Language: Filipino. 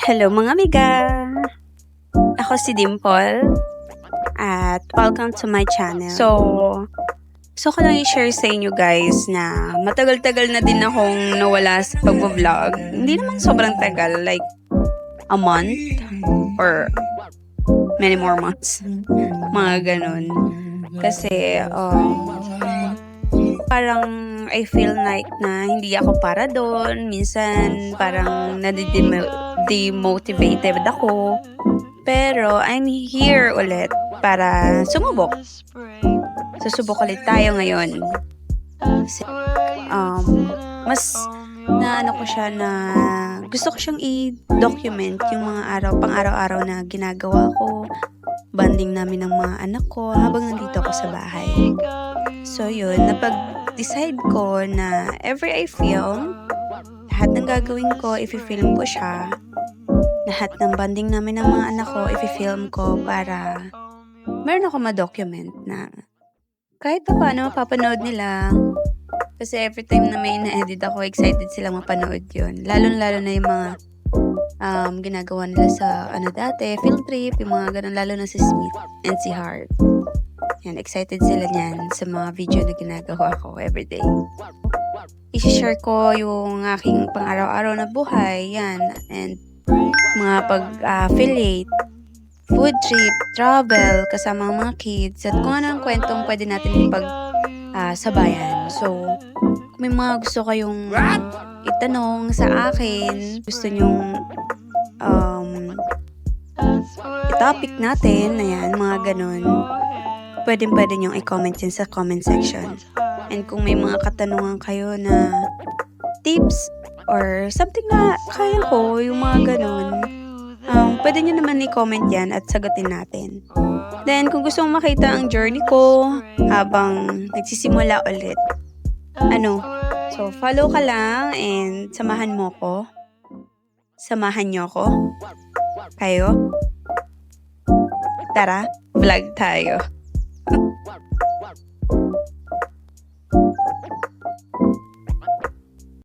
Hello mga amiga! Ako si Dimple at welcome to my channel. So, gusto ko lang i-share sa inyo guys na matagal-tagal na din akong nawala sa pag-vlog. Hindi naman sobrang tagal, like a month or many more months. Mga ganun. Kasi, parang I feel like na hindi ako para doon. Minsan, parang demotivated ako. Pero, I'm here ulit para sumubok. Susubok ulit tayo ngayon. Kasi, mas na ano ko siya na gusto ko siyang i-document yung mga pang-araw-araw na ginagawa ko. Bonding namin ng mga anak ko habang nandito ako sa bahay. So, yun. Napag-decide ko na every I film, lahat ng gagawin ko, i-film ko siya. Lahat ng bonding namin ng mga anak ko, i-film ko para meron ako ma-document na kahit pa paano mapapanood nila. Kasi every time na may na-edit ako, excited silang mapanood yun. Lalo-lalo na yung mga ginagawa nila sa dati, field trip, yung mga ganun, lalo na si Smith and si Hart. Yan, excited sila niyan sa mga video na ginagawa ko everyday. I-share ko yung aking pang-araw-araw na buhay, yan, and mga pag-affiliate, food trip, travel, kasama ang mga kids, at kung ano ang kwentong pwede natin sabayan. So, kung may mga gusto kayong itanong sa akin, gusto nyong i-topic natin, ayan, mga ganun, pwede nyong i-comment yan sa comment section. And kung may mga katanungan kayo na tips or something na kaya ko, yung mga ganun, pwede nyo naman i-comment yan at sagutin natin. Then, kung gusto mong makita ang journey ko habang nagsisimula ulit, so follow ka lang and samahan mo ko. Samahan nyo ko. Kayo. Tara, vlog tayo.